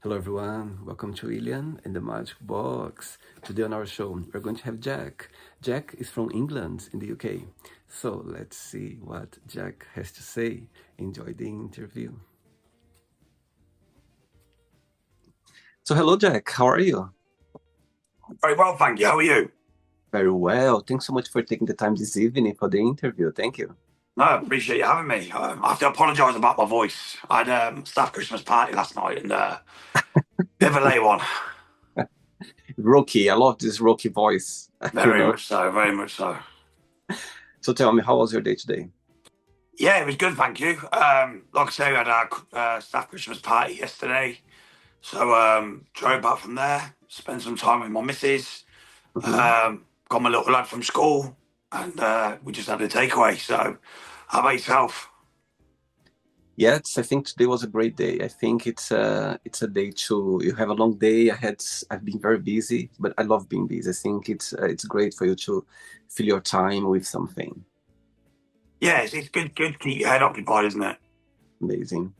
Hello everyone, welcome to Ilian and the Magic Box. Today on our show, we're going to have Jack. Jack is from England in the UK. So let's see what Jack has to say. Enjoy the interview. So hello Jack, how are you? Very well, thank you. How are you? Very well. Thanks so much for taking the time this evening for the interview. Thank you. No, I appreciate you having me. I have to apologise about my voice. I had a staff Christmas party last night and bit of a late one. Rocky, I love this Rocky voice, you Very know. much so, very much so. So tell me, how was your day today? Yeah, it was good, thank you. Like I say, we had our staff Christmas party yesterday. So drove back from there, spent some time with my missus, Mhm. got my little lad from school, and we just had a takeaway. So how about yourself? Yes, I think today was a great day. I think it's a day to you have a long day. I've been very busy, but I love being busy. I think it's great for you to fill your time with something Yeah, it's good to keep your head occupied, isn't it? amazing.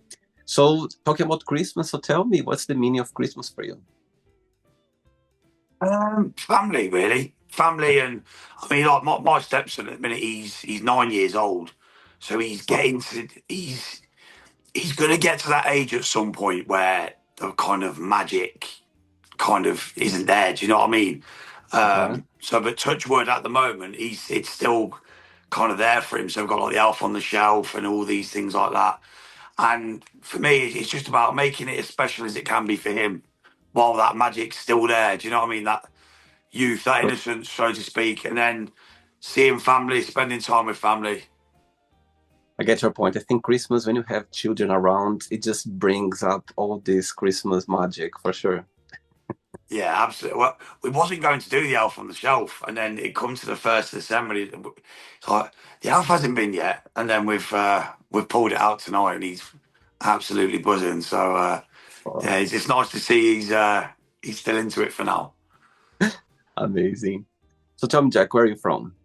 So talking about Christmas, so tell me, what's the meaning of Christmas for you? Family, really. Family, and I mean, like my stepson at the minute, he's 9 years old, so he's gonna get to that age at some point where the kind of magic kind of isn't there. Do you know what I mean? Uh-huh. But touch wood, at the moment, it's still kind of there for him. So we've got like the Elf on the Shelf and all these things like that. And for me, it's just about making it as special as it can be for him, while that magic's still there. Do you know what I mean? That youth, that So innocence, so to speak, and then seeing family, spending time with family. I get your point. I think Christmas, when you have children around, it just brings up all this Christmas magic for sure. Yeah, absolutely. Well, we wasn't going to do the Elf on the Shelf, and then it comes to the 1st of December. It's like the Elf hasn't been yet, and then we've pulled it out tonight, and he's absolutely buzzing. So yeah, Oh, it's nice to see he's still into it for now. amazing. So tell me, Jack, where are you from?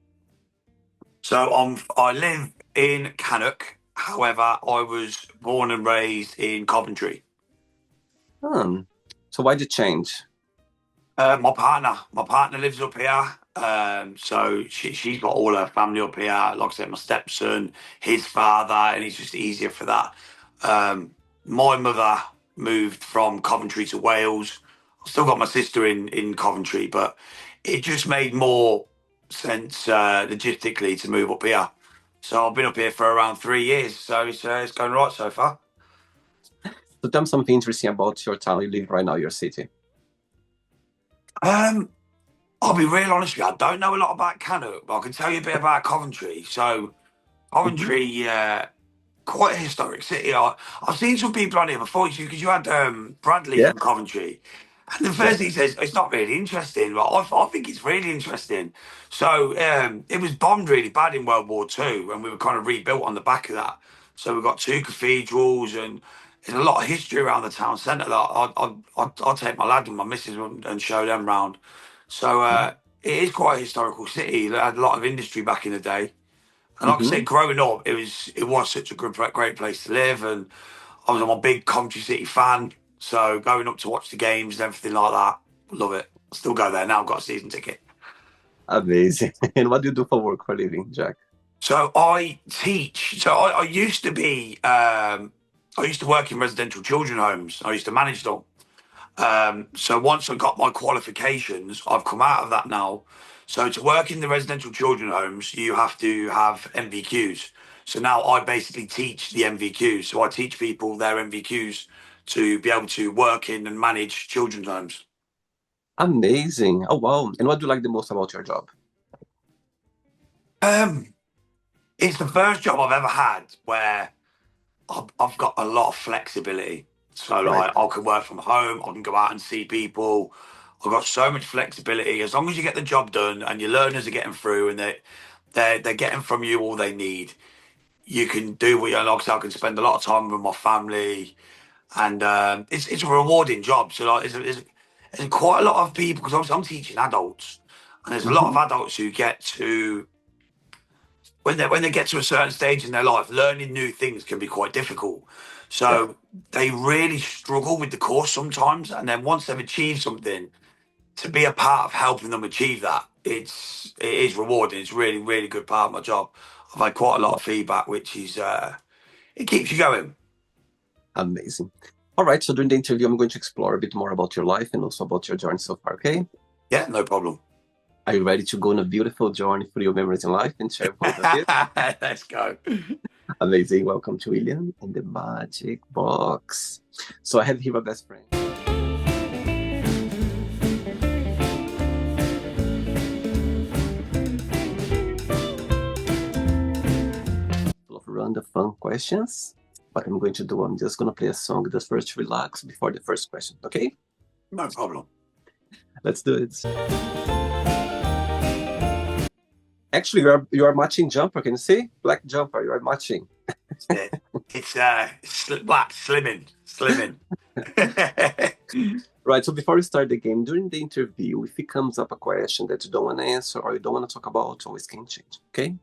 So I live in Cannock. However, I was born and raised in Coventry. Hmm. So why the change? My partner lives up here. So she's got all her family up here. Like I said, my stepson, his father, and it's just easier for that. My mother moved from Coventry to Wales. I've still got my sister in Coventry, but it just made more sense logistically to move up here. So I've been up here for around 3 years. So it's going right so far. So tell me something interesting about your town you live right now, your city. Um, I'll be real honest with you. I don't know a lot about Cannock, but I can tell you a bit about Coventry. So Hmm. Coventry, quite a historic city. I've seen some people on here before because you had Bradley Yeah, from Coventry, and the yeah. first thing he says it's not really interesting, but I think it's really interesting. So it was bombed really bad in World War II, and we were kind of rebuilt on the back of that. So we've got two cathedrals, and there's a lot of history around the town centre that I'd take my lad and my missus and show them round. So it is quite a historical city. It had a lot of industry back in the day. And like I Hmm. said, growing up, it was such a great place to live, and I'm a big Coventry City fan. So going up to watch the games and everything like that, love it. I still go there now. I've got a season ticket. Amazing. And what do you do for work for a living, Jack? So I teach. So I used to be. I used to work in residential children homes. I used to manage them. So once I got my qualifications, I've come out of that now. So to work in the residential children homes, you have to have MVQs. So now I basically teach the MVQs. So I teach people their MVQs to be able to work in and manage children's homes. Amazing. Oh, wow. And what do you like the most about your job? Um, it's the first job I've ever had where I've got a lot of flexibility. So Right. like I can work from home, I can go out and see people. I've got so much flexibility. As long as you get the job done and your learners are getting through and they're getting from you all they need, you can do what you like. So I can spend a lot of time with my family, and it's a rewarding job. So like there's quite a lot of people because I'm teaching adults, and there's a lot of Hmm. adults who get to when they get to a certain stage in their life, learning new things can be quite difficult. So they really struggle with the course sometimes. And then once they've achieved something, to be a part of helping them achieve that, it is rewarding. It's really, really good part of my job. I've had quite a lot of feedback, which is it keeps you going. Amazing. All right, so during the interview, I'm going to explore a bit more about your life and also about your journey so far, okay? Yeah, no problem. Are you ready to go on a beautiful journey through your memories in life and share both of it? Let's go. Amazing. Welcome to William in the Magic Box. So I have here my best friend. Full of random fun questions. What I'm going to do, I'm just going to play a song just first to relax before the first question, okay? No problem. Let's do it. Actually, you are matching jumper. Can you see? Black jumper. You are matching. It's black slimming. Right. So before we start the game, during the interview, if it comes up a question that you don't want to answer or you don't want to talk about, always can change. Okay.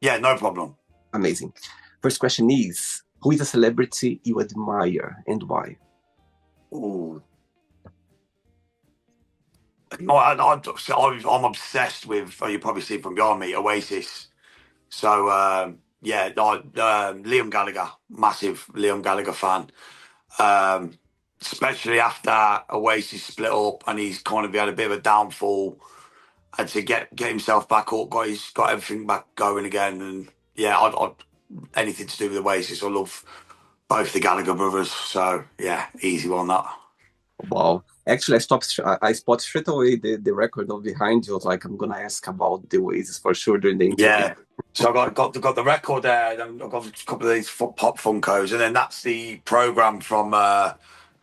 Yeah, no problem. Amazing. First question is: who is a celebrity you admire and why? Ooh. No, I'm obsessed with. You probably see from behind me, Oasis. So yeah, Liam Gallagher, massive Liam Gallagher fan. Especially after Oasis split up and he's kind of had a bit of a downfall, and to get himself back up, got everything back going again. And yeah, I anything to do with Oasis, I love both the Gallagher brothers. So yeah, easy one that. Wow. Actually, I spot straight away the record of behind you. I was like, I'm gonna ask about the Oasis for sure during the interview. Yeah. So I got the record there. And I've got a couple of these pop Funkos, and then that's the program from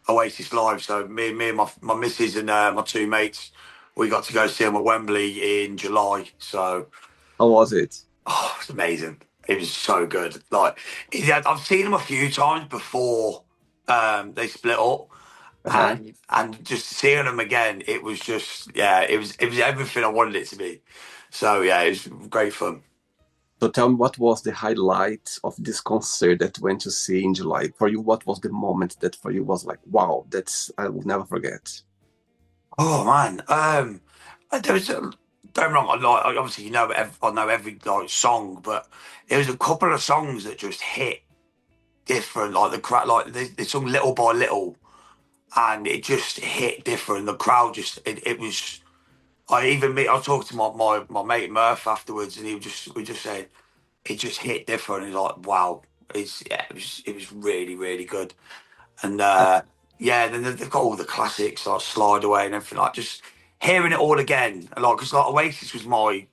Oasis Live. So me and my missus and my two mates, we got to go see them at Wembley in July. So How was it? oh, it's amazing. It was so good. Like I've seen them a few times before they split up. Uh-huh. And just seeing them again, it was just it was everything I wanted it to be. So yeah, it was great fun. So tell me, what was the highlight of this concert that you went to see in July? For you, what was the moment that for you was like, wow, that's I will never forget? Oh man, there was don't get me wrong. Obviously I know every like song, but there was a couple of songs that just hit different. Like the crowd, like they sung Little by Little, and it just hit different. The crowd just it was. I talked to my mate Murph afterwards, and we just said it just hit different. He's like, wow, it was really really good. And yeah, then they've got all the classics like Slide Away and everything. Like just hearing it all again, like because like Oasis was my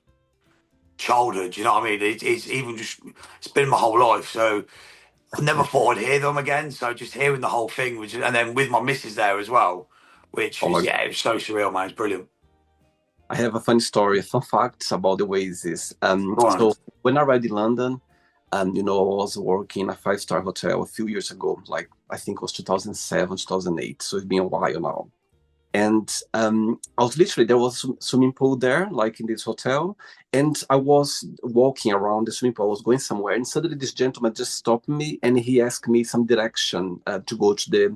childhood. You know what I mean? It's even just it's been my whole life. So I never thought I'd hear them again. So just hearing the whole thing was, and then with my missus there as well, which Oh was my, it was so surreal, man. It's brilliant. I have a funny story, fun facts about the Oasis. Go on. So when I arrived in London, I was working in a five-star hotel a few years ago, like I think it was 2007, 2008. So it's been a while now. And I was literally there was a swimming pool there, like in this hotel, and I was walking around the swimming pool. I was going somewhere, and suddenly this gentleman just stopped me, and he asked me some direction to go to the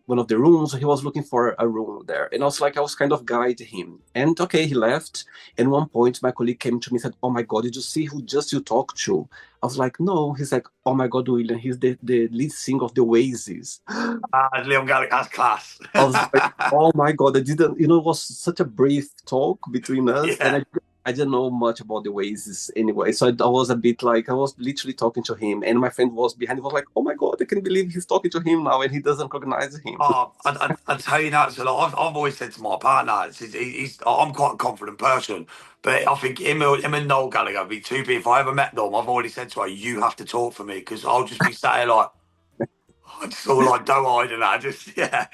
one of the rooms. He was looking for a room there, and I was kind of guiding him. And okay, he left. And one point, my colleague came to me and said, "Oh my God, did you see who just you talked to?" I was like, "No." He's like, "Oh my God, William, he's the lead singer of the Oasis." Liam Gallagher has class. I was like, "Oh my God, I didn't." It was such a brief talk between us, and Yeah. I didn't know much about the Oasis anyway. So I was a bit like I was literally talking to him, and my friend was behind. He was like, "Oh my God, I can't believe he's talking to him now, and he doesn't recognize him." Oh, I tell you that. So like, I've always said to my partner, I'm quite a confident person, but I think him and Noel Gallagher would be two people. If I ever met them, I've already said to her, you have to talk for me because I'll just be sat here like, I just all like doe-eyed and I just, yeah.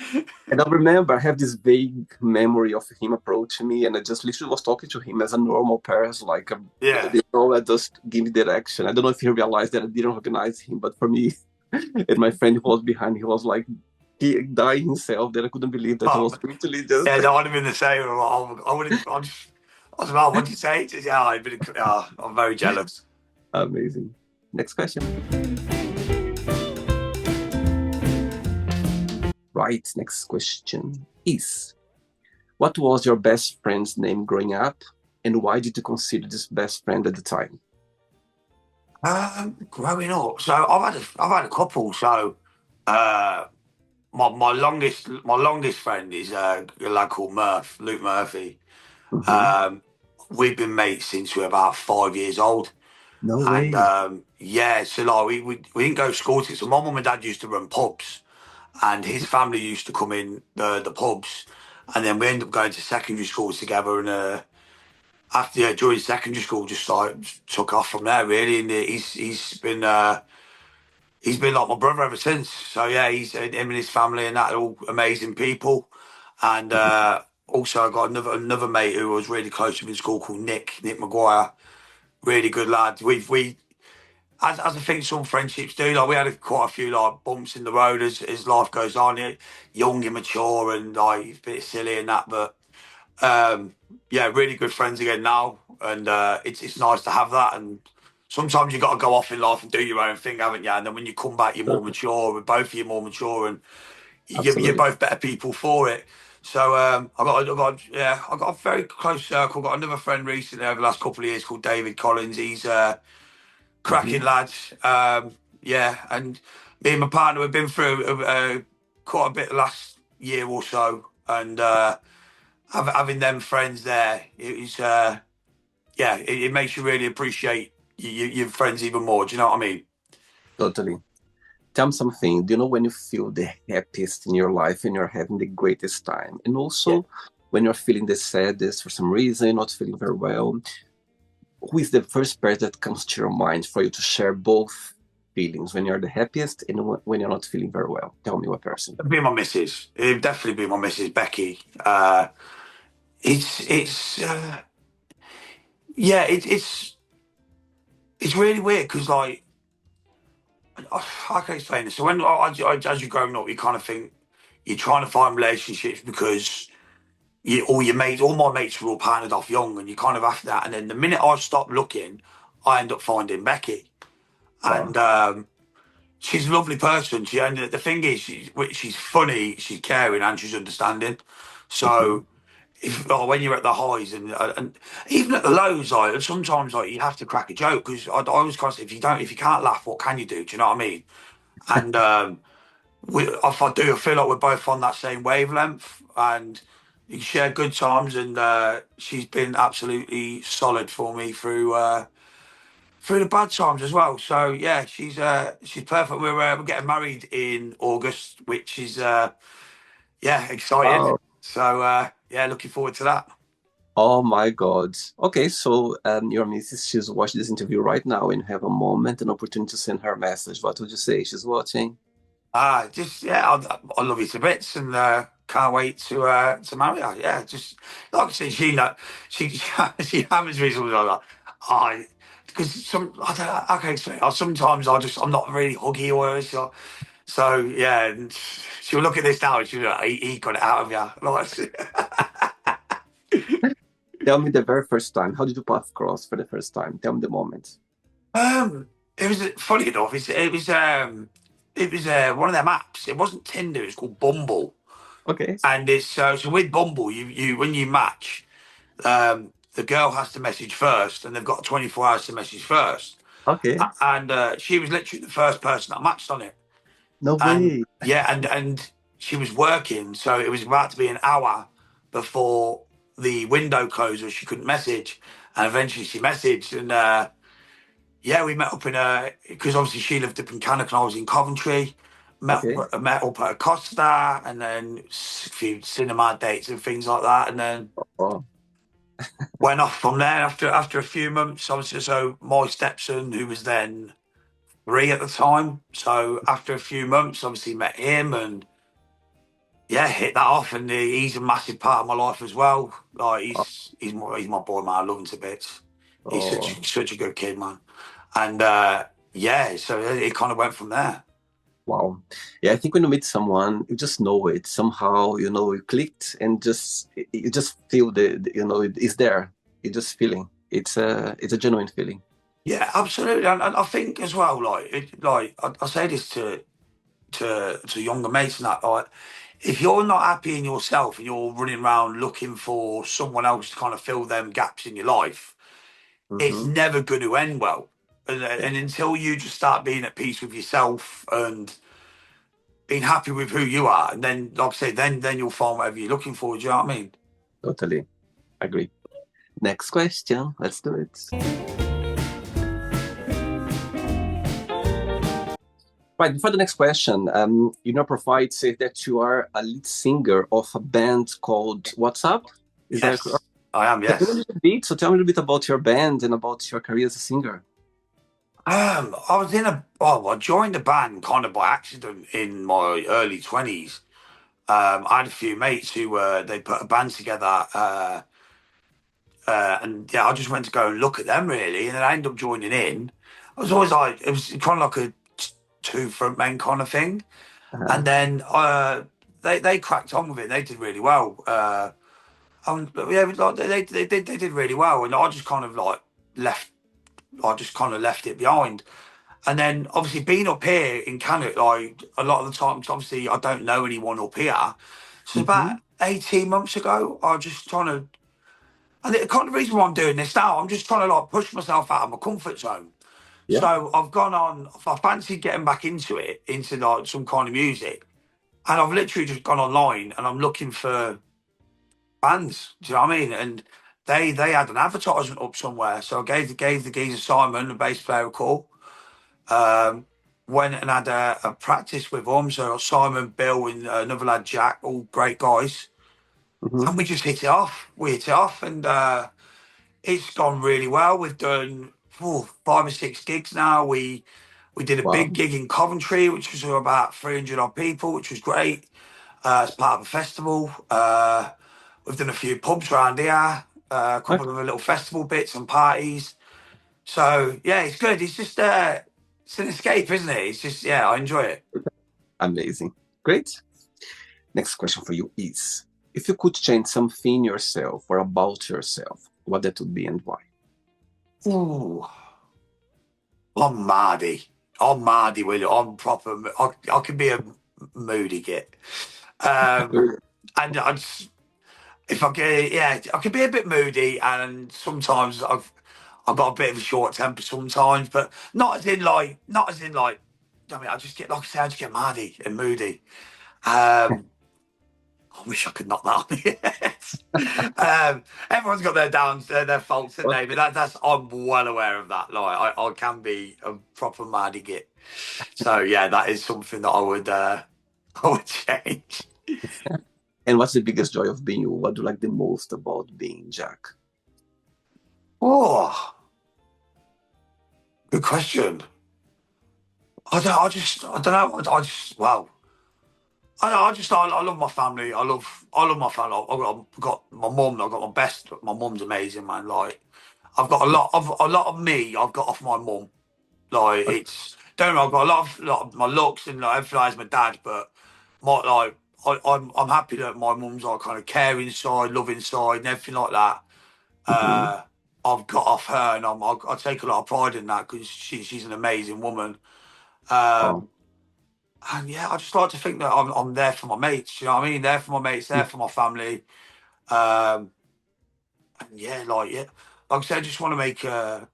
And I remember I have this vague memory of him approaching me, and I just literally was talking to him as a normal person, like Yeah. I just give me direction. I don't know if he realized that I didn't recognize him, but for me, and my friend who was behind, he was like he died himself. That I couldn't believe that I Oh, was literally just yeah, no, I'd have been the same. I would have, I was like, oh, what'd you say? Yeah, I'm very jealous. amazing. Next question. Right, next question is, what was your best friend's name growing up, and why did you consider this best friend at the time? Growing up, so I've had a couple. So uh, my longest friend is a lad called Luke Murphy. Hmm. Um, we've been mates since we were about 5 years old. No And way. yeah, so like we didn't go to school together. So my mum and dad used to run pubs, and his family used to come in the pubs, and then we ended up going to secondary schools together. And after during secondary school, just like took off from there really. And he's been like my brother ever since. So yeah, he's him and his family and that are all amazing people. And also I got another mate who was really close to me in school called Nick Maguire. Really good lad. We as I think some friendships do, like we had quite a few like bumps in the road as life goes on. Young, immature, and like a bit silly and that, but um, yeah, really good friends again now, and it's nice to have that. And sometimes you got to go off in life and do your own thing, haven't you? And then when you come back, you're more mature. With both of you more mature, and you're Absolutely. both better people for it. So I got a very close circle. Got another friend recently over the last couple of years called David Collins. He's cracking Hmm. lad. Yeah, and me and my partner have been through quite a bit the last year or so, and having them friends there, yeah, it makes you really appreciate your friends even more. Do you know what I mean? Totally. Tell me something. Do you know when you feel the happiest in your life and you're having the greatest time? And Yeah. also when you're feeling the saddest for some reason, not feeling very well, who is the first person that comes to your mind for you to share both feelings when you're the happiest and when you're not feeling very well? Tell me what person. It'd be my missus. It'd definitely be my missus, Becky. It's yeah, it's really weird because like I can explain this. So as you're growing up, you kind of think you're trying to find relationships because all my mates were all partnered off young, and you kind of after that. And then the minute I stopped looking, I end up finding Becky, Wow. and she's a lovely person. And the thing is, she's funny, she's caring, and she's understanding. Hmm. So if when you're at the highs and even at the lows, like sometimes like you have to crack a joke because I always constantly if you can't laugh, what can you do? Do you know what I mean? And if I do, I feel like we're both on that same wavelength, and you share good times. And she's been absolutely solid for me through the bad times as well. So yeah, she's perfect. We're getting married in August, which is yeah, exciting. Wow. So yeah, looking forward to that. Oh my God. Okay, so your missus, she's watching this interview right now and have a moment, an opportunity to send her a message. What would you say? She's watching. Just yeah, I love you to bits, and can't wait to marry her. Yeah, just like I said, she she hammers me something like that. I because I don't know, okay, so sometimes I'm not really huggy or whatever. So yeah, and she'll look at this now and she'll be like, he got it out of you. Tell me the very first time. How did you pass across for the first time? Tell me the moment. It was funny enough. It was one of their apps. It wasn't Tinder. It was called Bumble. Okay. And it's so with Bumble, you when you match, the girl has to message first, and they've got 24 hours to message first. Okay. And she was literally the first person that matched on it. No And way. yeah, and she was working, so it was about to be an hour before the window closed, where she couldn't message. And eventually she messaged, and yeah, we met up in a because obviously she lived up in Cannock and I was in Coventry. Okay. Met up at a Costa, and then a few cinema dates and things like that, and then Oh, went off from there after a few months. Obviously, so my stepson, who was then 3 at the time, so after a few months, obviously met him, and yeah, hit that off. And he's a massive part of my life as well. Like oh, he's my boy, man. I love him to bits. He's oh, such a good kid, man. And yeah, so it kind of went from there. wow. Yeah, I think when you meet someone, you just know it somehow. You clicked and you just feel it's there. You just feeling. It's a genuine feeling. Yeah, absolutely. And I think as well, like I say this to younger mates and that, like if you're not happy in yourself and you're running around looking for someone else to kind of fill them gaps in your life, it's Mm-hmm. never going to end well. Yeah, And until you just start being at peace with yourself and being happy with who you are, and then, like I say, then you'll find whatever you're looking for. Do you know what I mean? totally agree. Next question. Let's do it. Right, before the next question, in your profile it says that you are a lead singer of a band called What's Up? Is that correct? Yes, I am. Tell me a Yes. little bit. So tell me a little bit about your band and about your career as a singer. I was in a. Oh, I joined the band kind of by accident in my early 20s. I had a few mates who they put a band together, and yeah, I just went to go and look at them really, and then I ended up joining in. I was always like, it was kind of like a two front men kind of thing, Uh-huh. and then they cracked on with it. They did really well. Yeah, like, they did really well, and I just kind of like left. I just kind of left it behind. And then obviously being up here in Canada, like a lot of the times, obviously I don't know anyone up here. So about Mm-hmm. 18 months ago, I was just trying to, and the kind of reason why I'm doing this now, I'm just trying to like push myself out of my comfort zone. Yeah. So I've gone on, I fancied getting back into it, into like some kind of music. And I've literally just gone online and I'm looking for bands. Do you know what I mean? And they had an advertisement up somewhere. So I gave the geezer Simon, the bass player, a call. Um, Went and had a practice with them. So Simon, Bill, and another lad, Jack, all great guys. Mm-hmm. And we just hit it off. We hit it off, and it's gone really well. We've done 5 or 6 gigs now. We did a Wow. big gig in Coventry, which was about 300 odd people, which was great. As part of a festival. We've done a few pubs around here, a Okay. couple of little festival bits and parties. So yeah, it's good. It's just it's an escape, isn't it? It's just yeah, I enjoy it. Amazing. Great. Next question for you is, if you could change something in yourself or about yourself, what that would be and why? Ooh, I'm mardy. I'm mardy with it. I'm proper. I can be a moody git. Um, and I just, if I get yeah, I can be a bit moody, and sometimes I've got a bit of a short temper sometimes, but not as in like. I mean, I just get like I say, I just get mardy and moody. Um, I wish I could knock that on the head. Everyone's got their downs, their faults, and they. But that's I'm well aware of that. Like I can be a proper mardy git. So yeah, that is something that I would I would change. And what's the biggest joy of being you? What do you like the most about being Jack? Oh, good question. I don't know. I just well. I love my family. I love my family. I've got my mum. I've got my best. My mum's amazing, man. Like I've got a lot of me. I've got off my mum. Like Okay. it's don't know. I've got lot of my looks and like everything as my dad, but my like I'm happy that my mum's like kind of caring side, loving side, and everything like that. Mm-hmm. Uh, I've got off her, and I take a lot of pride in that because she's an amazing woman. Wow. Um, and yeah, I just like to think that I'm there for my mates. You know what I mean? There for my mates, there for my family. Um, and yeah, like I said, I just want to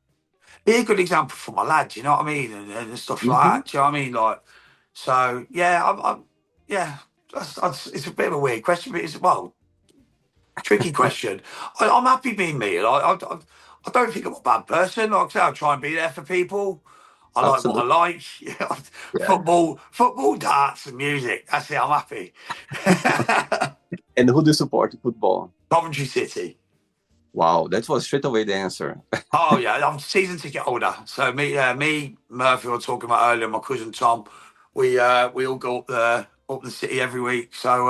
be a good example for my lads. You know what I mean? And stuff like Mm-hmm. that. Do you know what I mean? Like, so yeah, yeah. It's a bit of a weird question, but it's well, tricky question. I'm happy being me. I don't think I'm a bad person. Like I say, I try and be there for people. I like what I Absolutely. like. Yeah, Yeah. football, darts, and music. That's it. I'm happy. And who do you support in football? Coventry City. Wow, that was straight away the answer. Oh yeah, I'm season ticket holder. So me, Murphy, we were talking about earlier. My cousin Tom, we all go up the city every week. So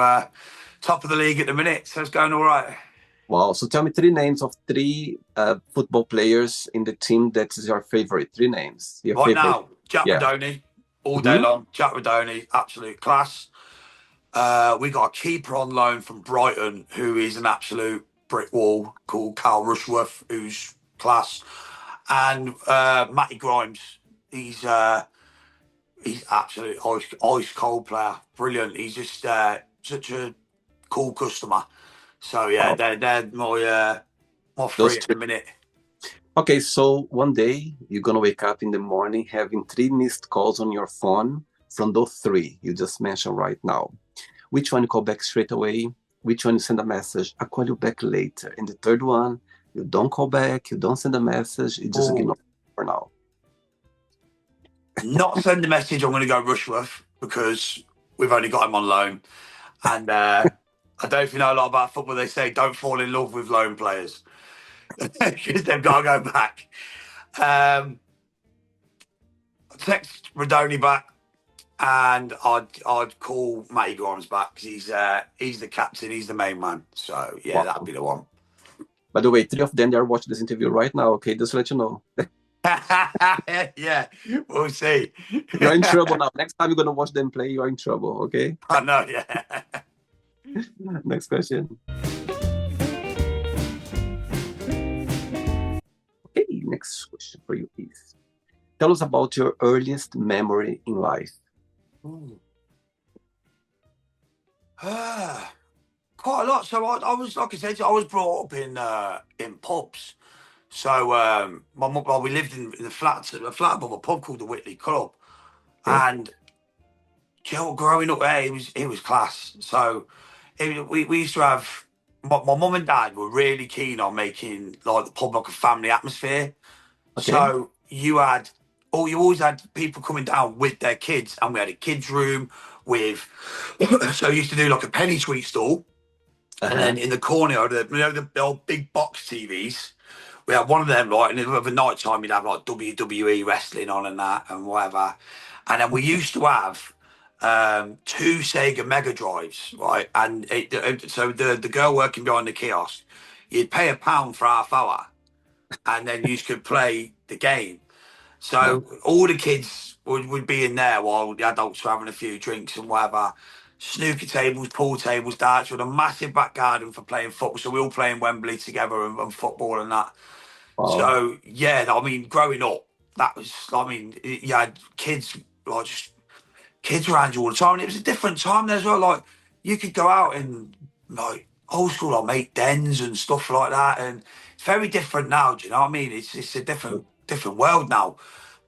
top of the league at the minute. So it's going all right. Wow. So tell me three names of three football players in the team that is your favorite. Three names. Your Right favorite. now, Jack Yeah. Moloney, all day Mm-hmm. long. Jack Moloney, absolute class. We got a keeper on loan from Brighton who is an absolute brick wall called Carl Rushworth, who's class, and Matty Grimes. He's he's absolute ice cold player, brilliant. He's just such a cool customer. So yeah, Wow. they're my Those three at three. the minute. Okay, so one day you're gonna wake up in the morning having three missed calls on your phone from those three you just mentioned right now. Which one you call back straight away? Which one you send a message? I'll call you back later. And the third one, you don't call back, you don't send a message, you just Oh, ignore for now. not send the message. I'm going to go Rushworth because we've only got him on loan, and I don't know if you know a lot about football. They say don't fall in love with loan players because they've got to go back. Text Radoni back, and I'd call Matty Grimes back because he's the captain, he's the main man. So yeah, that'd Wow. be the one. By the way, three of them they are watching this interview right now. Okay, just to let you know. Yeah, we'll see. You're in trouble now. Next time you're gonna watch them play, you're in trouble. Okay. I know, yeah. Next question. Okay, next question for you, please. Tell us about your earliest memory in life. Ooh. Quite a lot. So I was, like I said, I was brought up in pubs. So my mum, well, we lived in the flats, a flat above a pub called the Whitley Club, Okay. and you know, growing up there, it was class. So we used to have my mum and dad were really keen on making like the pub like a family atmosphere. Okay. So you always had people coming down with their kids, and we had a kids room with. So I used to do like a penny sweet stall, and then Uh-huh. in the corner, the old big box TVs. We had one of them, right, and over night time you'd have like WWE wrestling on and that and whatever. And then we used to have two Sega Mega Drives, right? And so the girl working behind the kiosk, you'd pay £1 for half hour, and then you could play the game. Uh-huh. So all the kids would be in there while the adults were having a few drinks and whatever. Snooker tables, pool tables, darts, with a massive back garden for playing football. So we all play in Wembley together and football and that. Wow. So yeah, I mean, growing up, that was, I mean, you had kids like just kids around you all the time, and it was a different time there as well. Like you could go out and like old school, like make dens and stuff like that, and it's very different now. Do you know what I mean? It's a different world now.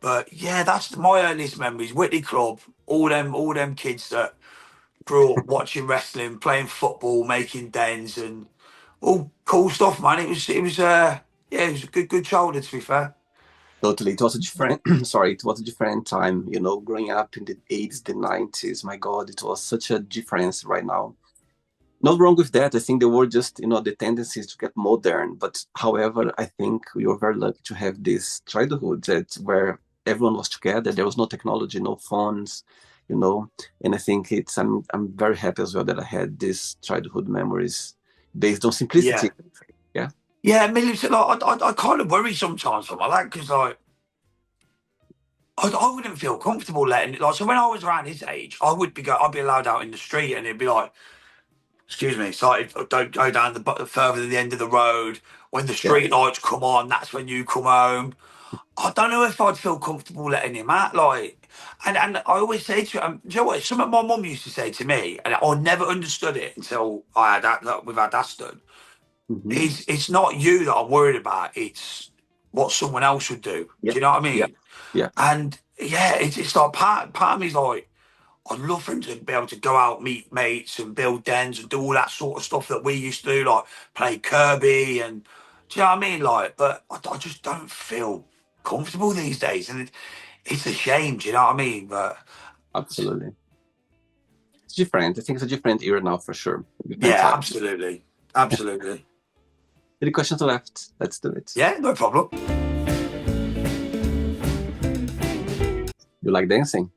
But yeah, that's my earliest memories. Whitley Club, all them kids that grew up watching wrestling, playing football, making dens, and all cool stuff, man. It was yeah, it was a good childhood, to be fair. Totally. It was a different, sorry, it was a different time, growing up in the 80s, the 90s. My God, it was such a difference right now. Not wrong with that. I think the world just, the tendency is to get modern. But however, I think we were very lucky to have this childhood that where everyone was together. There was no technology, no phones, and I think I'm very happy as well that I had these childhood memories based on Yeah. simplicity. Yeah. Yeah, I mean, it's like, I kind of worry sometimes for my lad because, like, I wouldn't feel comfortable letting it, like, so when I was around his age, I'd be allowed out in the street and it'd be like, excuse me, so don't go down further than the end of the road. When the Yeah. street lights come on, that's when you come home. I don't know if I'd feel comfortable letting him out, like, and I always say to him, do you know what? Something my mum used to say to me, and I never understood it until I had that with our Aston. Hmm. It's not you that I'm worried about. It's what someone else would do. Yeah. Do you know what I Yeah. mean? Yeah. And yeah, it's like part of me's like, I'd love for him to be able to go out, meet mates, and build dens and do all that sort of stuff that we used to do, like play Kirby and do you know what I mean? Like, but I just don't feel comfortable these days, and it's a shame. Do you know what I mean? But Absolutely. It's different. I think it's a different era now for sure. Different yeah, time. absolutely, absolutely. Three questions left. Let's do it. Yeah, no problem. You like dancing?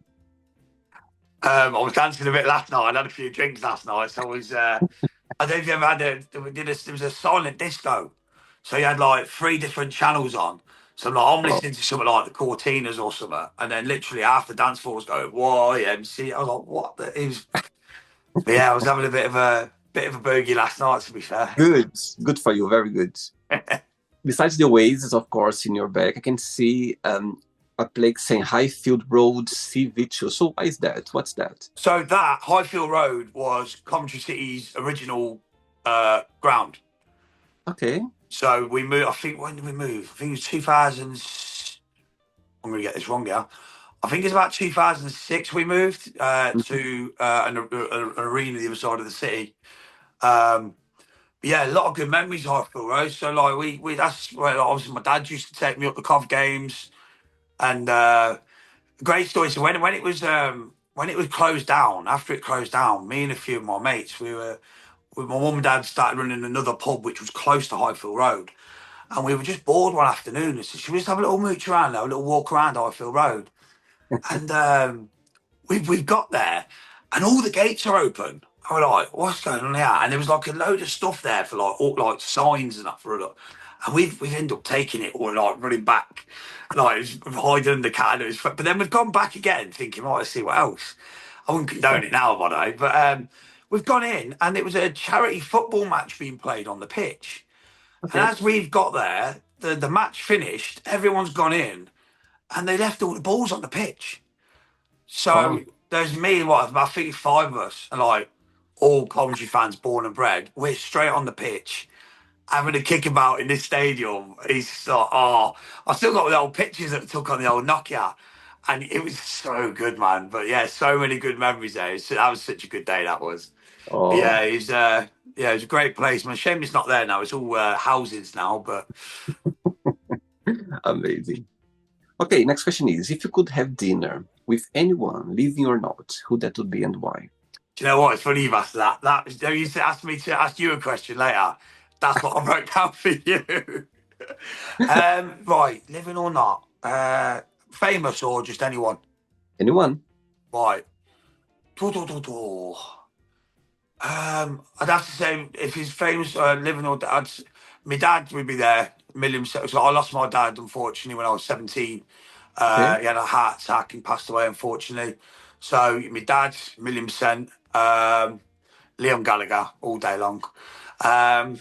I was dancing a bit last night. I had a few drinks last night, so I was. I don't know if you ever had there was a silent disco, so you had like three different channels on. So I'm Oh, listening to something like the Cortinas or something, and then literally half the dance floor was going, "Whoa, MC!" I was like, "What?" It was, but yeah, I was having a bit of a boogie last night. To be fair, good. Good for you. Very good. Besides the oasis, of course, in your back, I can see a place saying Highfield Road, CV2. So why is that? What's that? So that Highfield Road was Coventry City's original ground. Okay. So we moved. I think when did we move? I think it was 2000. I'm going to get this wrong, yeah. I think it's about 2006 we moved Mhm. to an arena the other side of the city. Um, yeah, a lot of good memories of Highfield Road. So like we that's where like, obviously my dad used to take me up the Cov games and great story. So when it was closed down, after it closed down, me and a few of my mates, we were with my mum and dad started running another pub which was close to Highfield Road. And we were just bored one afternoon and said, should we just have a little mooch around, have a little walk around Highfield Road? And we got there and all the gates are open. I was like, what's going on here? And there was like a load of stuff there for like all like signs and that for it. And we've ended up taking it or like running back, like it was hiding in the cat. But then we've gone back again, thinking, right, let's see what else. I wouldn't condone it now, by the way, but we've gone in and it was a charity football match being played on the pitch. And Okay. as we've got there, the match finished, everyone's gone in and they left all the balls on the pitch. Wow. So there's me, what, about 55 of us, and like all Coventry fans born and bred. We're straight on the pitch having a kickabout in this stadium. He's just like, oh, I still got the old pictures that we took on the old Nokia. And it was so good, man. But yeah, so many good memories there. That was such a good day, that was. But Oh, yeah, it's a great place, man. Shame it's not there now. It's all houses now. But amazing. Okay, next question is, if you could have dinner with anyone, living or not, who that would be and why? do you know what? It's funny you've asked that. You used to ask me to ask you a question later. That's what I wrote down for you. Right, living or not, famous or just anyone. Anyone? Right. Do, do, do, do. I'd have to say if he's famous, living or dead, my dad would be there. Million. So I lost my dad unfortunately when I was 17. Okay. He had a heart attack and passed away unfortunately. So my dad, million percent. Liam Gallagher all day long. Um,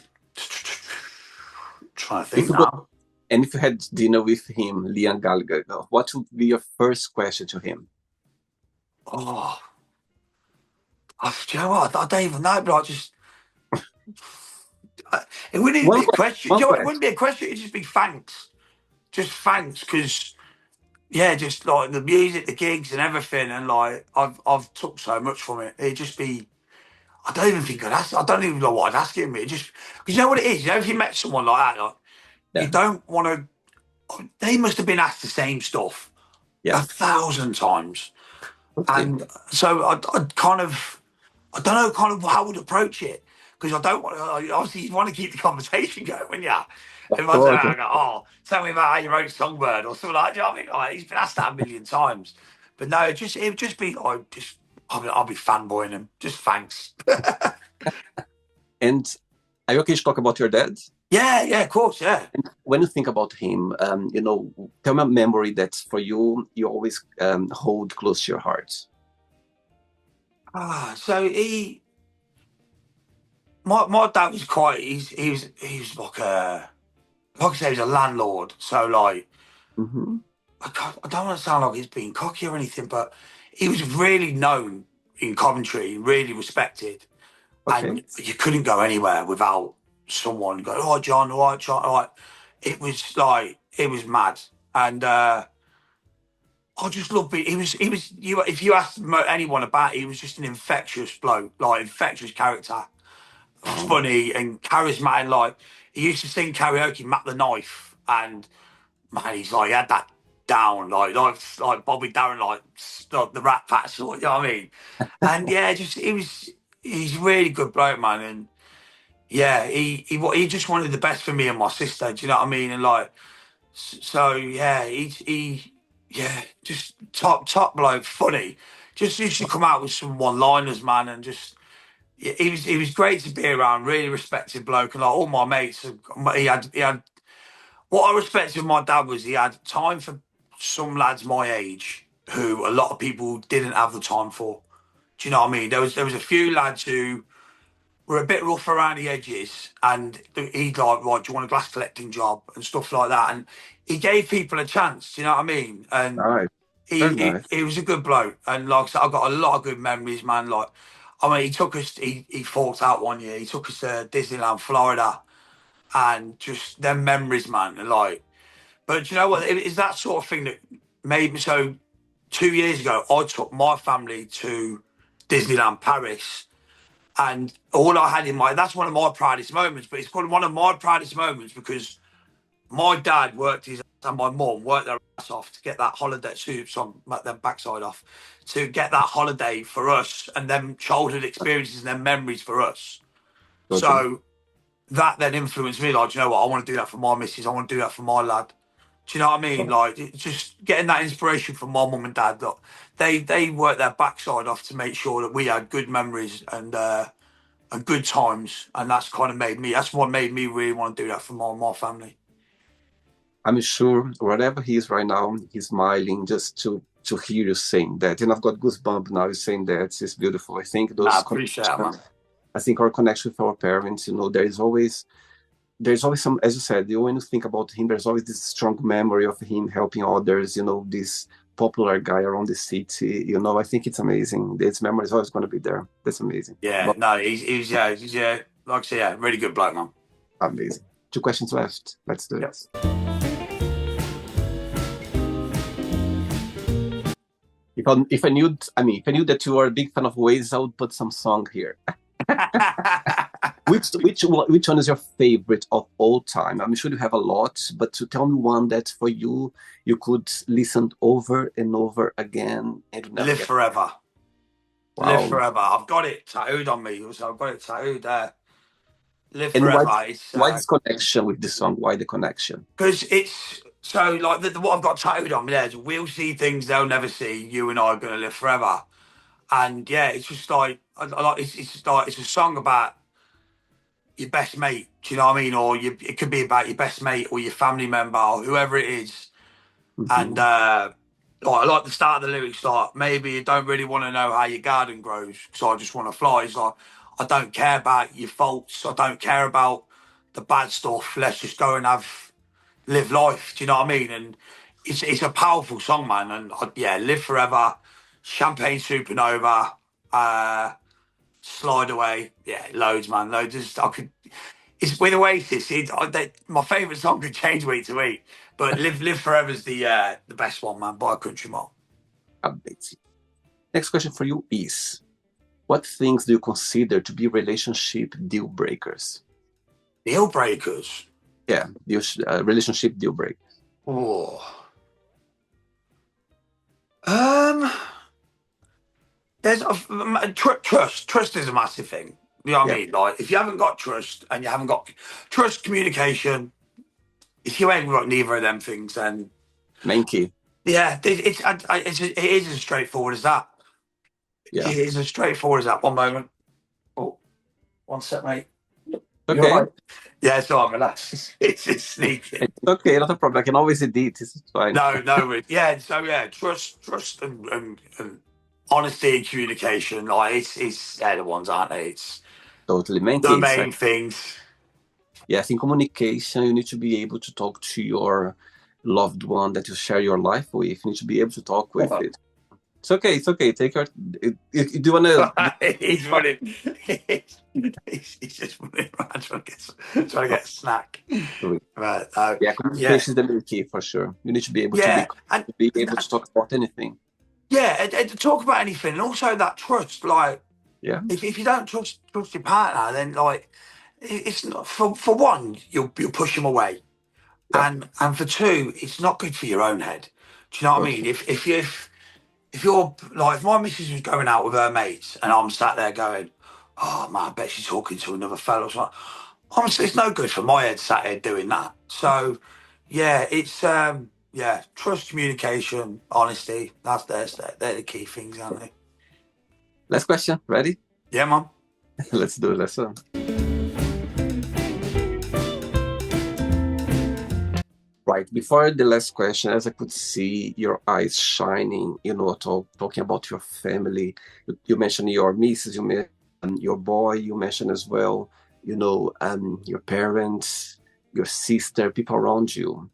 trying to If think you go now. and if you had dinner with him, Liam Gallagher, what would be your first question to him? Oh, do you know what? I don't even know, but I just it wouldn't even One be a question. question. Do One you know what? It question. wouldn't be a question. It'd just be thanks. Just thanks, because yeah, just like the music, the gigs, and everything, and like I've took so much from it. It'd just be. I don't even think I'd ask. I don't even know what I'd ask him. It just because you know what it is. You know, if you met someone like that, like you Yeah. don't want to. They must have been asked the same stuff Yeah. 1,000 times. Okay. And so I'd kind of, I don't know, kind of how I would approach it because I don't want to. Obviously, you want to keep the conversation going, wouldn't you? Of If I say, course. I go, oh, tell me about how you wrote Songbird or something like that. Do you know what I mean? Like, he's been asked that a million times. But no, it would just be like, I'll be fanboying him. Just thanks. And are you okay to talk about your dad? Yeah, yeah, of course, yeah. And when you think about him, tell me a memory that for you, you always hold close to your heart. So my dad was quite, he was like I say, he was a landlord. So like, Hmm. I don't want to sound like he's being cocky or anything, but he was really known in Coventry, really respected, Okay. and you couldn't go anywhere without someone going, "Oh, John, all right, John, all right." It was mad, and I just love it. He was. You, if you asked anyone about, it, he was just an infectious bloke, like infectious character, Wow. funny and charismatic. Like he used to sing karaoke, Matt the Knife, and man, he's like he had that down, like Bobby Darren, like the Rat Pack sort. You know what I mean? And yeah, just he's a really good bloke, man. And yeah, he just wanted the best for me and my sister. Do you know what I mean? And like, so yeah, yeah, just top bloke, funny. Just used to come out with some one-liners, man, and just yeah, he was great to be around. Really respected bloke, and like all my mates, he had what I respected of my dad was he had time for some lads my age who a lot of people didn't have the time for. Do you know what I mean? There was a few lads who were a bit rough around the edges, and he'd like, right, do you want a glass collecting job and stuff like that, and he gave people a chance. Do you know what I mean? And Nice. Very nice. he was a good bloke, and like I said, I've got a lot of good memories, man. Like, I mean, he took us, he forked out one year. He took us to Disneyland, Florida, and just them memories, man. And like, but you know what? It is that sort of thing that made me so. 2 years ago, I took my family to Disneyland Paris, and all I had in mind, that's one of my proudest moments, but it's called one of my proudest moments because my dad worked his ass and my mum worked their ass off to get that holiday, some their backside off, to get that holiday for us and them childhood experiences and them memories for us. Totally. So that then influenced me, like, you know what, I want to do that for my missus, I want to do that for my lad. Do you know what I mean? Like, it's just getting that inspiration from my mum and dad. Look, they worked their backside off to make sure that we had good memories and good times, and that's kind of made me. That's what made me really want to do that for my family. I'm sure wherever he is right now, he's smiling just to hear you saying that. And I've got goosebumps now. You're saying that it's beautiful. I think Nah, I those appreciate it, man. I think our connection with our parents, there's always some, as you said, when you think about him, there's always this strong memory of him helping others, this popular guy around the city, I think it's amazing. This memory is always going to be there. That's amazing. Yeah, But no, he's like I say, yeah, really good bloke, man. amazing. 2 questions left. Let's do it. Yep. If I knew that you are a big fan of Waze, I would put some song here. Which one is your favorite of all time? I'm sure you have a lot, but to tell me one that for you could listen over and over again and you never Live get. forever. Wow. Live forever. I've got it tattooed on me. So I've got it tattooed there. Live And forever. why this connection with this song? Why the connection? Because it's so like what I've got tattooed on me there is we'll see things they'll never see. You and I are gonna live forever. And yeah, it's just like it's just like it's a song about your best mate. Do you know what I mean? Or it could be about your best mate or your family member or whoever it is. And like, I like the start of the lyrics, like maybe you don't really want to know how your garden grows because I just want to fly. It's like I don't care about your faults. I don't care about the bad stuff. Let's just go and live life. Do you know what I mean? And it's a powerful song, man. And yeah, live forever. Champagne Supernova. Slide Away. Yeah, loads, man. Loads. It's with Oasis. My favourite song could change week to week, but Live Forever's the best one, man, by a country mile. Amazing. Next question for you is, what things do you consider to be relationship deal breakers? Deal breakers? Yeah, relationship deal breakers. Oh. There's trust. Trust is a massive thing. You know what I mean? Like, if you haven't got trust and you haven't got trust, communication, if you ain't got neither of them things, then main key. Yeah, it is as straightforward as that. Yeah, it is as straightforward as that. One moment. Oh, one sec, mate. Okay. Right. Yeah, it's all right, relax. It's just sneaking. It's okay, not a problem. I can always edit. It's fine. No. Yeah, so yeah, trust and honesty and communication. Like it's they're the ones, aren't they? It's totally the main things. Yeah, I think communication, you need to be able to talk to your loved one that you share your life with. You need to be able to talk with it. It's okay. Take your. Do you want to? He's running. He's just running around trying to get a snack. Right. Yeah, communication is the main key for sure. You need to be able to be able to talk about anything. Yeah, and to talk about anything, and also that trust. Like, yeah, if you don't trust your partner, then like it's not for one, you'll push them away, and for two, it's not good for your own head. Do you know what I mean? If you're like, if my missus was going out with her mates and I'm sat there going, oh man, I bet she's talking to another fella. So honestly, it's no good for my head sat here doing that. So yeah, it's trust, communication, honesty. They're the key things, aren't they? Last question. Ready? Yeah, man. Let's do it. Right, before the last question, as I could see your eyes shining, talking about your family. You mentioned your missus, you mentioned your boy, you mentioned as well, your parents, your sister, people around you.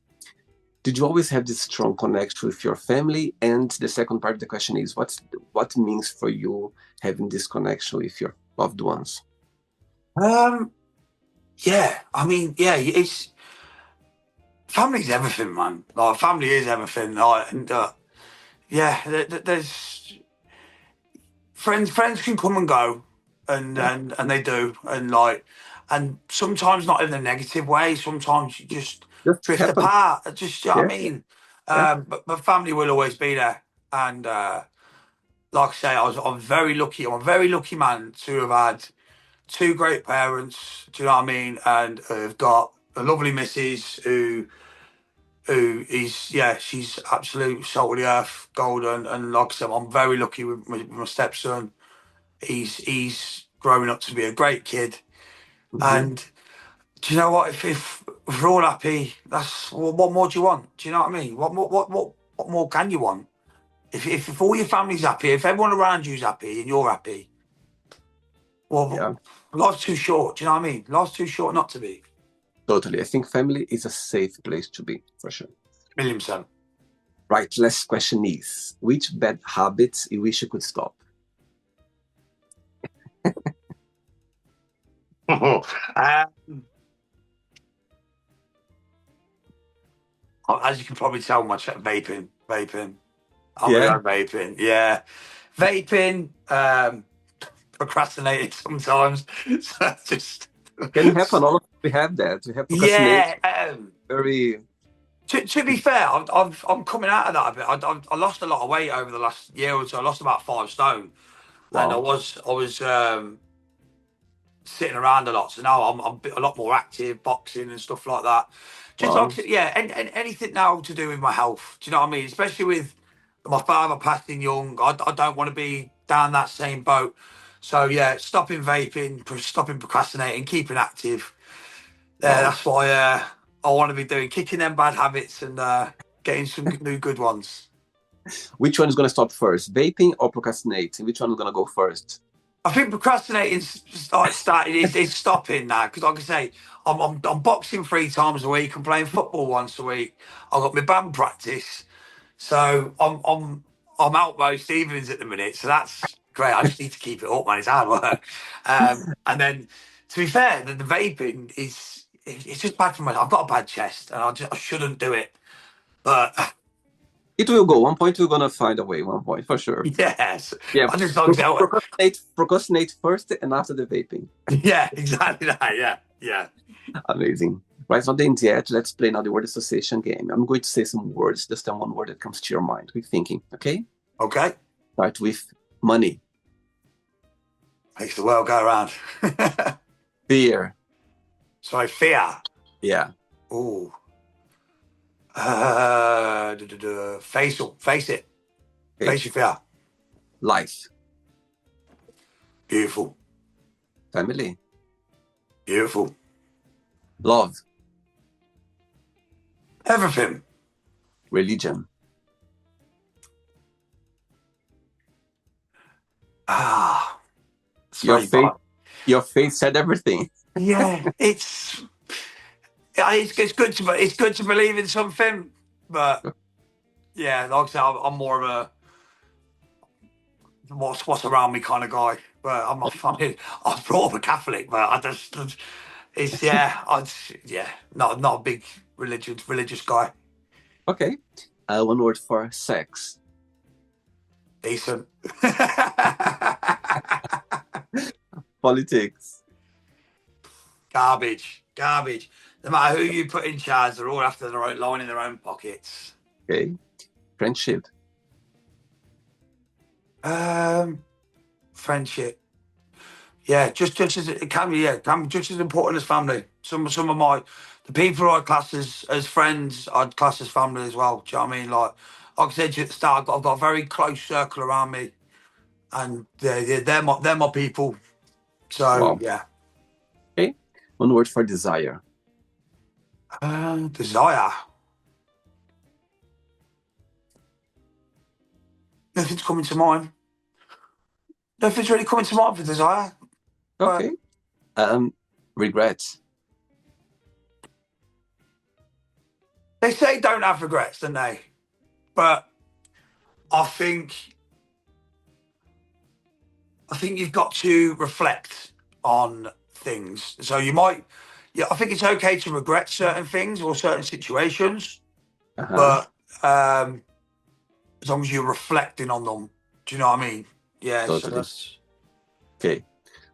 Did you always have this strong connection with your family? And the second part of the question is, what means for you having this connection with your loved ones? Um, yeah, I mean, yeah, it's family's everything, man. Like family is everything. Like, and yeah, there's friends can come and go, and Yeah, and they do, and like, and sometimes not in a negative way. Sometimes you just just drift happen. apart. Just, you know what Yeah, I mean? yeah. But family will always be there, and like I say, I'm very lucky. I'm a very lucky man to have had two great parents. Do you know what I mean? And have got a lovely missus who is, yeah, she's absolute salt of the earth, golden. And like I said, I'm very lucky with my stepson. He's growing up to be a great kid. Hmm. And do you know what? If we're all happy, that's what more do you want? Do you know what I mean? What more can you want? If all your family's happy, if everyone around you's happy and you're happy, Yeah, well, life's too short. Do you know what I mean? Life's too short not to be. totally. I think family is a safe place to be, for sure. 1,000,000%. Right, last question is, which bad habits you wish you could stop? As you can probably tell, vaping. I'm gonna Yeah, go vaping. Yeah, vaping. Procrastinating sometimes. So just can happen. All of us, we have that. We have procrastination. yeah. Very To be fair, I'm coming out of that a bit. I lost a lot of weight over the last year or so. I lost about 5 stone, and I wow, was sitting around a lot. So now I'm a lot more active, boxing and stuff like that. Just like wow, yeah, and anything now to do with my health. Do you know what I mean? Especially with my father passing young, I don't want to be down that same boat. So yeah, stopping vaping, stopping procrastinating, keeping active. Yeah, wow. that's why I want to be doing, kicking them bad habits and getting some new good ones. Which one is going to stop first, vaping or procrastinating? Which one is going to go first? I think procrastinating started is stopping now because, like I say, I'm boxing 3 times a week. I'm playing football once a week. I've got my band practice, so I'm out most evenings at the minute. So that's great. I just need to keep it up, man. It's hard work. And then, to be fair, the vaping it's just bad for my. I've got a bad chest, and I shouldn't do it. But It will go. One point, we're going to find a way. One point for sure. yes, Yeah, I just don't know it. procrastinate first, and after the vaping. Yeah, exactly that. Yeah, yeah. Amazing. Right, it's not the end yet. Let's play now the word association game. I'm going to say some words, just the one word that comes to your mind. Keep thinking, okay? Okay. Start with money, Makes the world go around. fear. So fear. Yeah. Oh. Face it. Face it. Okay. Face your fear. Life, Beautiful. family, Beautiful. love, Everything. religion. Ah. It's Your very faith, bad. your faith said everything. Yeah. It's good to believe in something, but yeah, like I said, I'm more of a what's around me kind of guy. But I mean, I was brought up a Catholic, but it's yeah, yeah, not a big religious guy. Okay. One word for sex, Decent. politics. Garbage. No matter who you put in charge, they're all after their own line in their own pockets. Okay. Friendship, Um, Friendship. Yeah, just as it can be. Yeah, can be just as important as family. Some of the people I class as friends, I'd class as family as well. Do you know what I mean? Like I said to you at the start, I've got a very close circle around me, and they're my people. So wow. yeah. Okay. One word for desire, Desire. Nothing's coming to mind. Nothing's really coming to mind for desire. Okay. Regrets. They say don't have regrets, don't they? But I think you've got to reflect on things. So you might, yeah, I think it's okay to regret certain things or certain situations, Uh-huh. but as long as you're reflecting on them, do you know what I mean? Yeah. So Totally. that's Okay.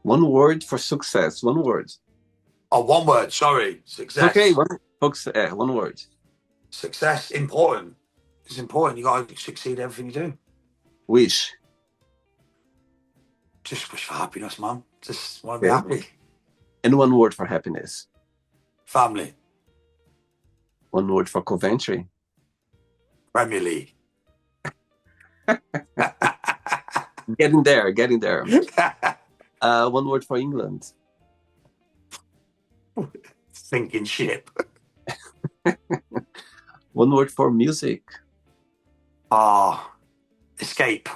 One word for success. One word. one word. Sorry, It's okay. success. One word. Success important. It's important. You got to succeed in everything you do. Wish. Just wish for happiness, man. Just want to be Okay. happy. And one word for happiness. Family. One word for Coventry. Premier League. Getting there. Getting there. One word for England. Sinking ship. One word for music. Escape.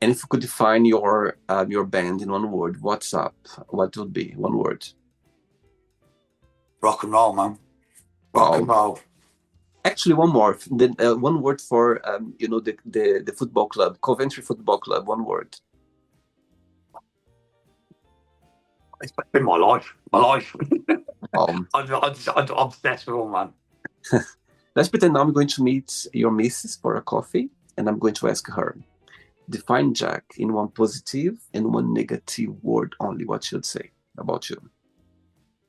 And if you could define your band in one word, what's up? What would be one word? Rock and roll, man. Rock and Wow. roll. Actually, one more. Then one word for the football club, Coventry Football Club. One word. It's been my life. My life. Um, I'm obsessed with all, man. let's pretend now I'm going to meet your missus for a coffee, and I'm going to ask her, define Jack in one positive and one negative word only. What should say about you?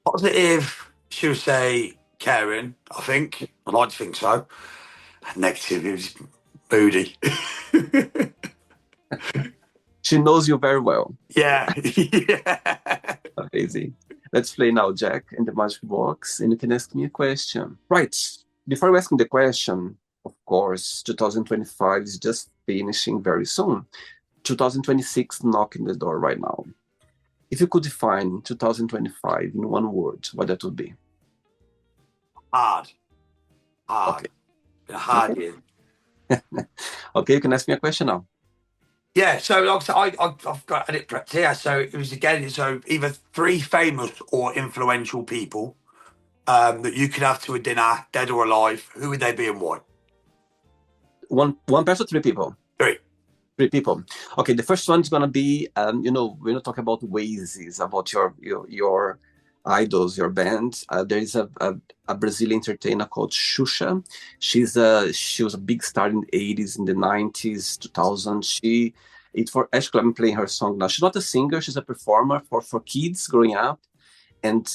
Positive, she would say caring, I think. I'd like to think so. Negative, it was moody. She knows you very well. Yeah. Yeah. Amazing. Let's play now, Jack, in the magic box, and you can ask me a question. Right. Before asking the question, of course, 2025 is just finishing very soon. 2026 knocking the door right now. If you could define 2025 in one word, what that would be? Hard. Okay. Hard. Been a hard Okay. year. Okay, you can ask me a question now. Yeah, so like I said, I've got edit prepped here. So it was again, so either three famous or influential people that you could have to a dinner, dead or alive. Who would they be and why? One person, three people. Three. Three people. Okay, the first one is gonna be, we're not talking about Oasis, about your idols, your band. There is a Brazilian entertainer called Xuxa. She was a big star in the 80s, in the 90s, 2000s. Actually, I'm playing her song now. She's not a singer, she's a performer for kids growing up. And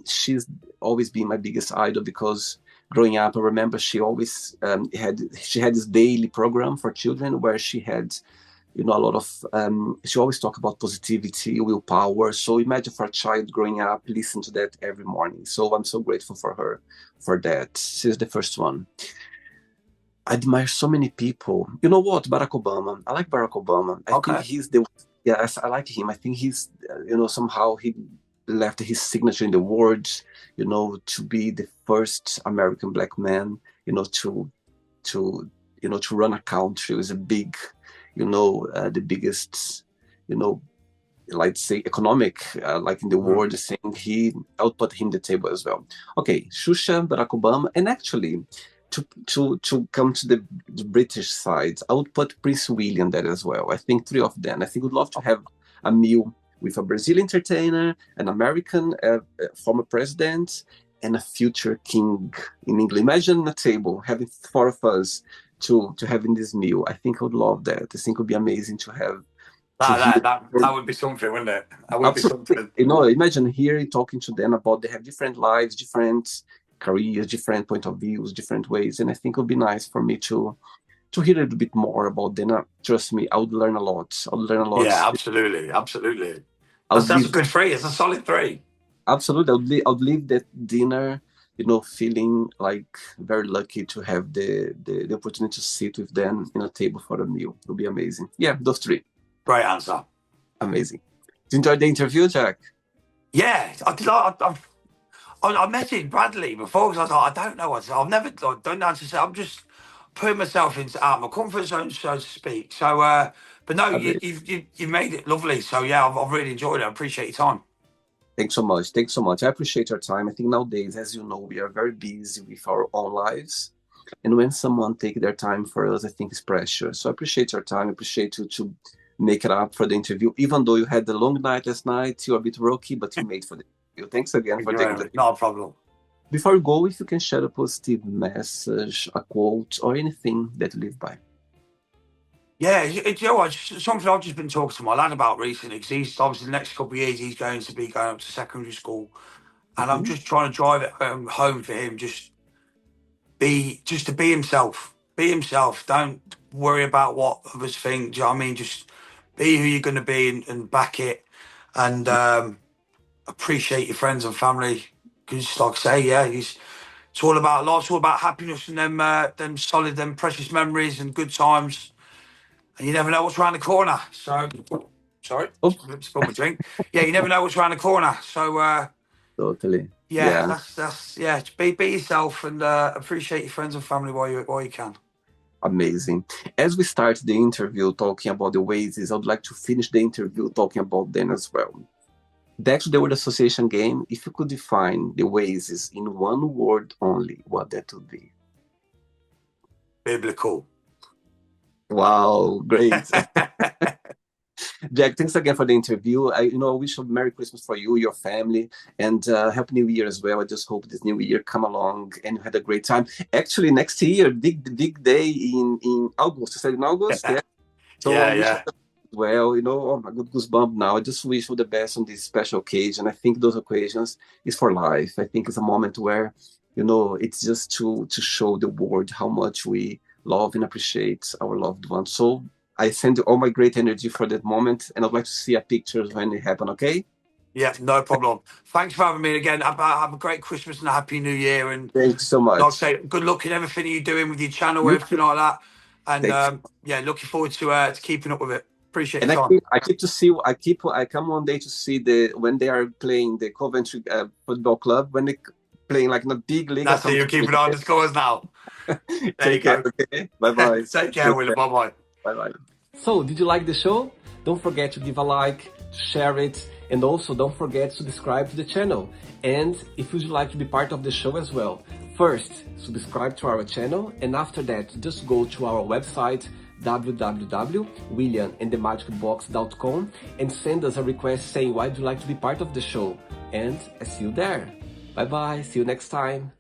she's always been my biggest idol because growing up, I remember she always had this daily program for children where she had a lot of she always talked about positivity, willpower. So imagine for a child growing up listen to that every morning. So I'm so grateful for her for that. She's the first one. I admire so many people. You know what? Barack Obama. I like Barack Obama. I think Okay. he's the yes, I like him. I think he's somehow he left his signature in the world, to be the first American black man, to to run a country is a big, the biggest, you know, let's say economic, like in the Mm. world, saying I would put him the table as well. Okay, Shusha, Barack Obama, and actually, to come to the British side, I would put Prince William there as well. I think three of them. I think would love to have a meal with a Brazilian entertainer, an American former president, and a future king in England. Imagine a table having four of us to having this meal. I think I would love that. I think it would be amazing to hear. That would be something, wouldn't it? That would be Absolutely. something. Imagine hearing, talking to them about they have different lives, different careers, different point of views, different ways. And I think it would be nice for me to hear a little bit more about them. Trust me, I would learn a lot. I would learn a lot. Yeah, absolutely, absolutely. I would That's a leave, good three. It's a solid three. absolutely, I would leave that dinner, feeling like very lucky to have the opportunity to sit with them in a table for a meal. It would be amazing. Yeah, those three. Great answer. Amazing. Did you enjoy the interview, Jack? Yeah, I did. I messaged Bradley before because I was like, I don't know what to say. Don't know how to say. I'm just putting myself into out of my comfort zone, so to speak. So But no, I mean, you've made it lovely. So yeah, I've really enjoyed it. I appreciate your time. thanks so much. Thanks so much. I appreciate your time. I think nowadays, as you know, we are very busy with our own lives. And when someone take their time for us, I think it's precious. So I appreciate your time. I appreciate you to make it up for the interview. Even though you had the long night last night, you're a bit rocky, but you made for the interview. Thanks again Thank for you taking very the much. Not a problem. Before you go, if you can share a positive message, a quote, or anything that you live by. Yeah, you know what? It's something I've just been talking to my lad about recently because he's obviously the next couple of years he's going to be going up to secondary school, and I'm Mhm. just trying to drive it home for him. Just to be himself. Be himself. Don't worry about what others think. Do you know what I mean? Just be who you're going to be and back it, and appreciate your friends and family. Because, like I say, yeah, it's all about life's all about happiness and them solid, them precious memories and good times. And you never know what's around the corner. So, sorry, Oh, spilled my drink. Yeah, you never know what's around the corner. So, totally. yeah, Yeah, that's yeah. Just be yourself and appreciate your friends and family while you can. amazing. As we start the interview talking about the Oasis, I would like to finish the interview talking about them as well. Back to the word association game, if you could define the Oasis in one word only, what that would be? Biblical. Wow, great. Jack, thanks again for the interview. I wish a Merry Christmas for you, your family, and Happy New Year as well. I just hope this new year come along and you had a great time. Actually, next year, big day in August. I said in August, yeah. So I Yeah, wish you yeah. well, oh my God, goosebump now. I just wish you the best on this special occasion. I think those occasions is for life. I think it's a moment where, it's just to show the world how much we love and appreciate our loved ones. So I send you all my great energy for that moment, and I'd like to see a pictures when it happen. Okay? Yeah, no problem. Thanks for having me again. Have a great Christmas and a happy New Year. And Thanks so like I much. say, good luck in everything you're doing with your channel, You everything too. like that. And Thanks. yeah, looking forward to keeping up with it. Appreciate And your time. I come one day to see when they are playing the Coventry football club when they playing like in a big league. I That's it. come You're to see. keeping on the scores now. There you Take care. go. Okay. Bye bye. Take care, William. Bye bye. Bye bye. So, did you like the show? Don't forget to give a like, share it, and also don't forget to subscribe to the channel. And if you'd like to be part of the show as well, first, subscribe to our channel, and after that, just go to our website, www.williamandthemagicbox.com, and send us a request saying why you'd like to be part of the show. And I see you there. Bye bye, see you next time.